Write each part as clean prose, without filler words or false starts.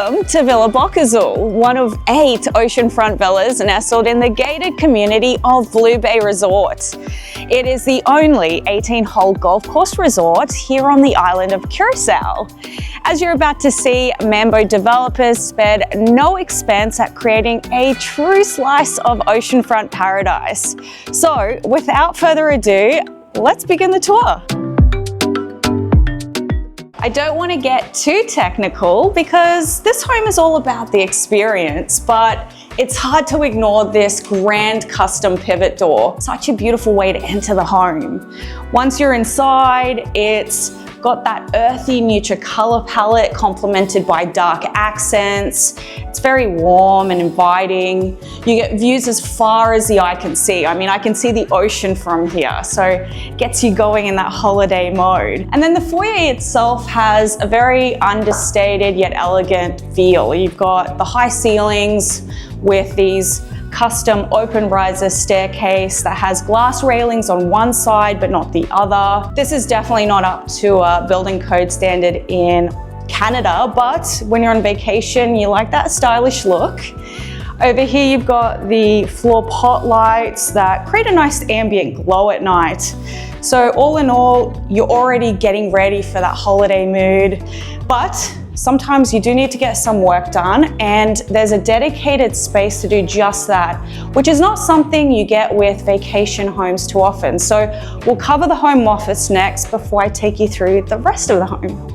Welcome to Villa Bocazul, one of 8 oceanfront villas nestled in the gated community of Blue Bay Resort. It is the only 18-hole golf course resort here on the island of Curaçao. As you're about to see, Mambo developers spared no expense at creating a true slice of oceanfront paradise. So, without further ado, let's begin the tour. I don't want to get too technical because this home is all about the experience, but it's hard to ignore this grand custom pivot door. Such a beautiful way to enter the home. Once you're inside, it's got that earthy neutral color palette complemented by dark accents. It's very warm and inviting. You get views as far as the eye can see. I mean, I can see the ocean from here, so it gets you going in that holiday mode. And then the foyer itself has a very understated yet elegant feel. You've got the high ceilings with these custom open riser staircase that has glass railings on one side but not the other. This is definitely not up to a building code standard in Canada, but when you're on vacation, you like that stylish look. Over here, you've got the floor pot lights that create a nice ambient glow at night. So all in all, you're already getting ready for that holiday mood, but sometimes you do need to get some work done, and there's a dedicated space to do just that, which is not something you get with vacation homes too often. So we'll cover the home office next before I take you through the rest of the home.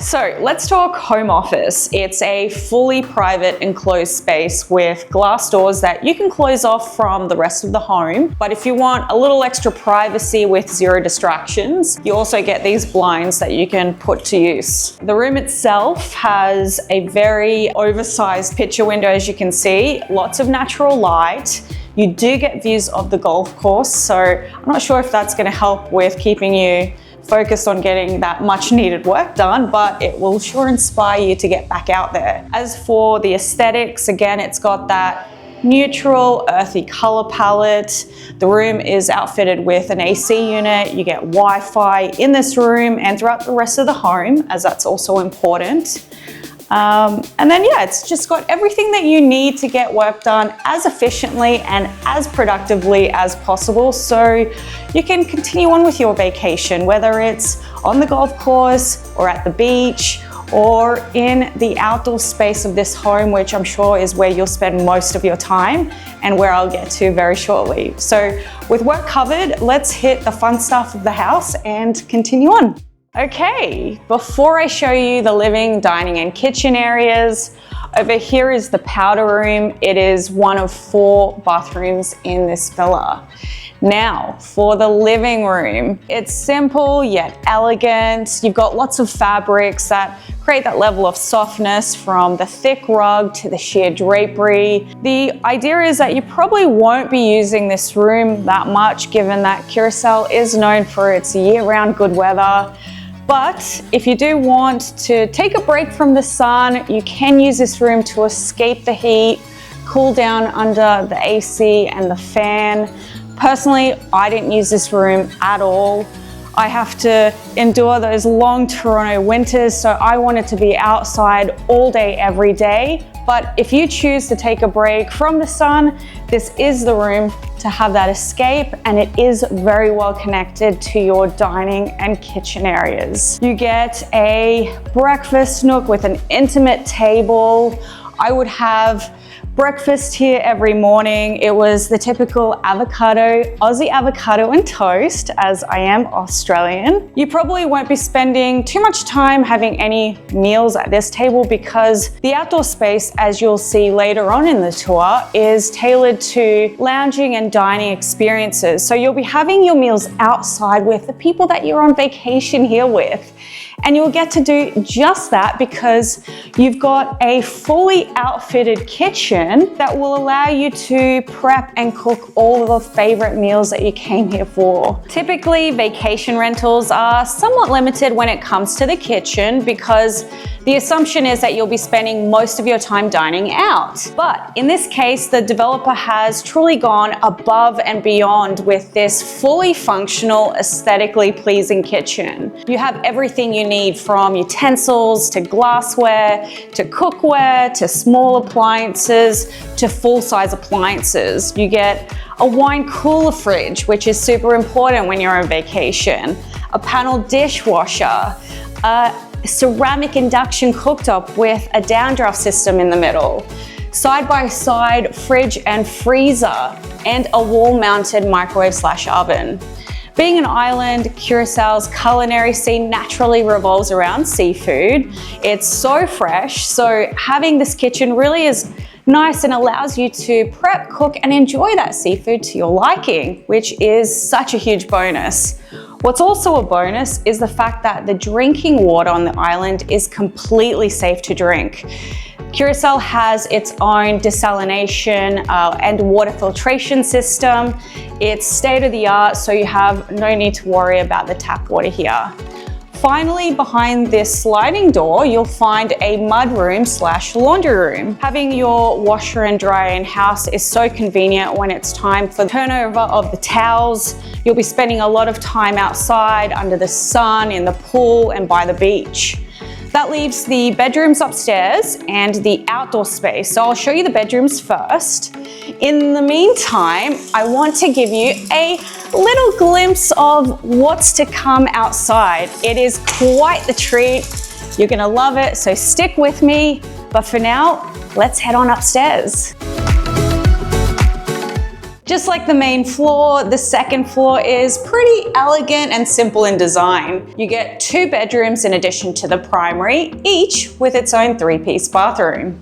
So let's talk home office. It's a fully private enclosed space with glass doors that you can close off from the rest of the home. But if you want a little extra privacy with 0 distractions, you also get these blinds that you can put to use. The room itself has a very oversized picture window, as you can see, lots of natural light. You do get views of the golf course, so I'm not sure if that's going to help with keeping you focused on getting that much needed work done, but it will sure inspire you to get back out there. As for the aesthetics, again, it's got that neutral, earthy color palette. The room is outfitted with an AC unit. You get Wi-Fi in this room and throughout the rest of the home, as that's also important. And then yeah, it's just got everything that you need to get work done as efficiently and as productively as possible, so you can continue on with your vacation, whether it's on the golf course or at the beach or in the outdoor space of this home, which I'm sure is where you'll spend most of your time and where I'll get to very shortly. So with work covered, let's hit the fun stuff of the house and continue on. Okay, before I show you the living, dining, and kitchen areas, over here is the powder room. It is one of 4 bathrooms in this villa. Now, for the living room, it's simple yet elegant. You've got lots of fabrics that create that level of softness, from the thick rug to the sheer drapery. The idea is that you probably won't be using this room that much, given that Curaçao is known for its year-round good weather. But if you do want to take a break from the sun, you can use this room to escape the heat, cool down under the AC and the fan. Personally, I didn't use this room at all. I have to endure those long Toronto winters, so I wanted to be outside all day, every day. But if you choose to take a break from the sun, this is the room to have that escape, and it is very well connected to your dining and kitchen areas. You get a breakfast nook with an intimate table. I would have breakfast here every morning. It was the typical Aussie avocado and toast, as I am Australian. You probably won't be spending too much time having any meals at this table because the outdoor space, as you'll see later on in the tour, is tailored to lounging and dining experiences. So you'll be having your meals outside with the people that you're on vacation here with. And you'll get to do just that because you've got a fully outfitted kitchen that will allow you to prep and cook all of the favorite meals that you came here for. Typically, vacation rentals are somewhat limited when it comes to the kitchen because The assumption is that you'll be spending most of your time dining out. But in this case, the developer has truly gone above and beyond with this fully functional, aesthetically pleasing kitchen. You have everything you need, from utensils to glassware to cookware to small appliances to full-size appliances. You get a wine cooler fridge, which is super important when you're on vacation, a panel dishwasher, a ceramic induction cooktop with a downdraft system in the middle, side-by-side fridge and freezer, and a wall-mounted microwave/oven. Being an island, Curaçao's culinary scene naturally revolves around seafood. It's so fresh, so having this kitchen really is nice and allows you to prep, cook, and enjoy that seafood to your liking, which is such a huge bonus. What's also a bonus is the fact that the drinking water on the island is completely safe to drink. Curaçao has its own desalination and water filtration system. It's state-of-the-art, so you have no need to worry about the tap water here. Finally, behind this sliding door, you'll find a mudroom/laundry room. Having your washer and dryer in-house is so convenient when it's time for the turnover of the towels. You'll be spending a lot of time outside, under the sun, in the pool, and by the beach. That leaves the bedrooms upstairs and the outdoor space. So I'll show you the bedrooms first. In the meantime, I want to give you a little glimpse of what's to come outside. It is quite the treat. You're gonna love it, so stick with me. But for now, let's head on upstairs. Just like the main floor, the second floor is pretty elegant and simple in design. You get 2 bedrooms in addition to the primary, each with its own 3-piece bathroom.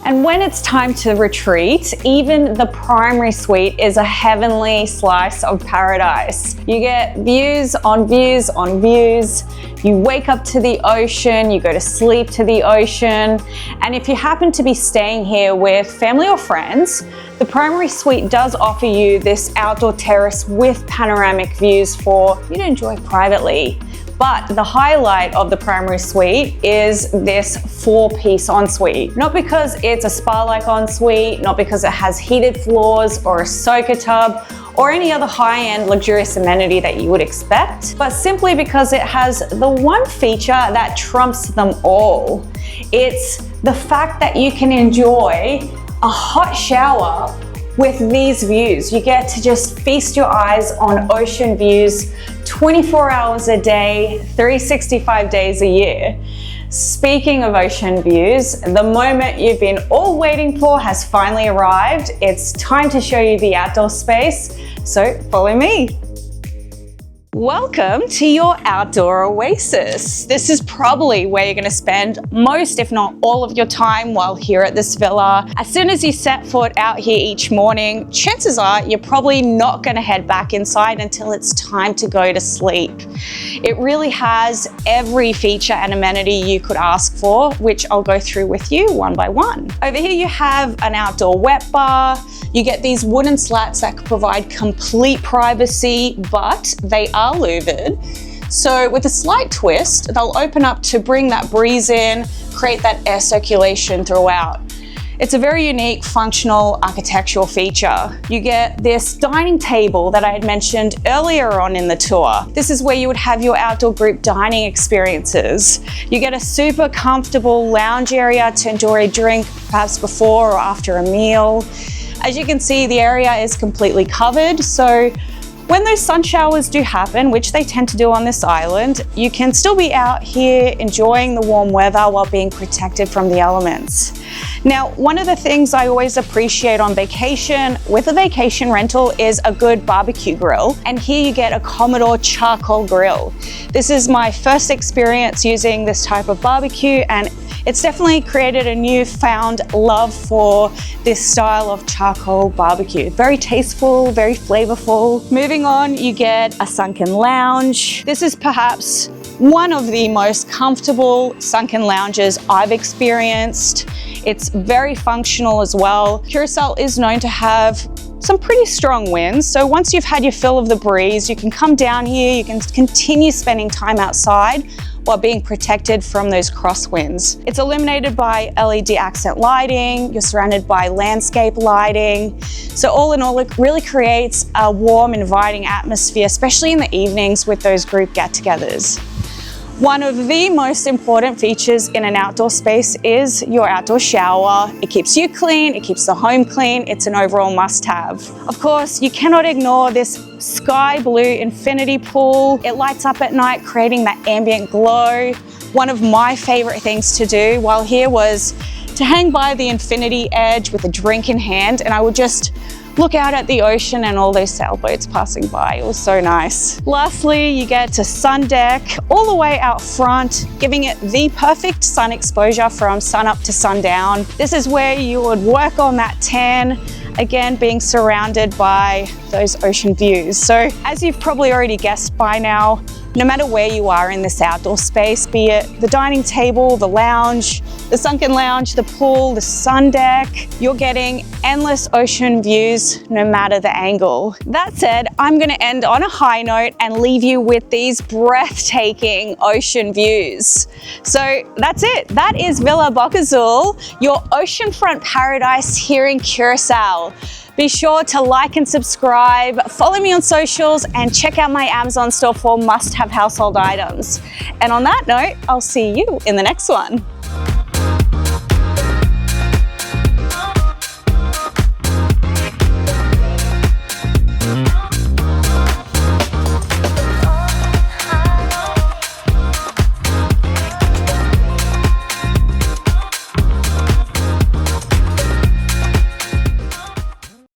And when it's time to retreat, even the primary suite is a heavenly slice of paradise. You get views on views on views. You wake up to the ocean, you go to sleep to the ocean. And if you happen to be staying here with family or friends, the primary suite does offer you this outdoor terrace with panoramic views for you to enjoy privately. But the highlight of the primary suite is this 4-piece ensuite. Not because it's a spa-like ensuite, not because it has heated floors or a soaker tub or any other high-end luxurious amenity that you would expect, but simply because it has the one feature that trumps them all. It's the fact that you can enjoy a hot shower with these views. You get to just feast your eyes on ocean views 24 hours a day, 365 days a year. Speaking of ocean views, the moment you've been all waiting for has finally arrived. It's time to show you the outdoor space, so follow me. Welcome to your outdoor oasis. This is probably where you're going to spend most, if not all, of your time while here at this villa. As soon as you set foot out here each morning, chances are you're probably not going to head back inside until it's time to go to sleep. It really has every feature and amenity you could ask for, which I'll go through with you one by one. Over here you have an outdoor wet bar. You get these wooden slats that provide complete privacy, but they are louvered. So with a slight twist, they'll open up to bring that breeze in, create that air circulation throughout. It's a very unique functional architectural feature. You get this dining table that I had mentioned earlier on in the tour. This is where you would have your outdoor group dining experiences. You get a super comfortable lounge area to enjoy a drink, perhaps before or after a meal. As you can see, the area is completely covered, so when those sun showers do happen, which they tend to do on this island, you can still be out here enjoying the warm weather while being protected from the elements. Now, one of the things I always appreciate on vacation with a vacation rental is a good barbecue grill. And here you get a Commodore charcoal grill. This is my first experience using this type of barbecue, and it's definitely created a newfound love for this style of charcoal barbecue. Very tasteful, very flavorful. Moving on, you get a sunken lounge. This is perhaps one of the most comfortable sunken lounges I've experienced. It's very functional as well. Curaçao is known to have some pretty strong winds. So once you've had your fill of the breeze, you can come down here, you can continue spending time outside while being protected from those crosswinds. It's illuminated by LED accent lighting, you're surrounded by landscape lighting. So all in all, it really creates a warm, inviting atmosphere, especially in the evenings with those group get-togethers. One of the most important features in an outdoor space is your outdoor shower. It keeps you clean, it keeps the home clean, it's an overall must-have. Of course, you cannot ignore this sky blue infinity pool. It lights up at night, creating that ambient glow. One of my favorite things to do while here was to hang by the infinity edge with a drink in hand, and I would just look out at the ocean and all those sailboats passing by. It was so nice. Lastly, you get to sun deck all the way out front, giving it the perfect sun exposure from sun up to sundown. This is where you would work on that tan, again, being surrounded by those ocean views. So as you've probably already guessed by now, no matter where you are in this outdoor space, be it the dining table, the lounge, the sunken lounge, the pool, the sun deck, you're getting endless ocean views no matter the angle. That said, I'm gonna end on a high note and leave you with these breathtaking ocean views. So that's it. That is Villa Boc Azul, your oceanfront paradise here in Curaçao. Be sure to like and subscribe, follow me on socials, and check out my Amazon store for must-have household items. And on that note, I'll see you in the next one.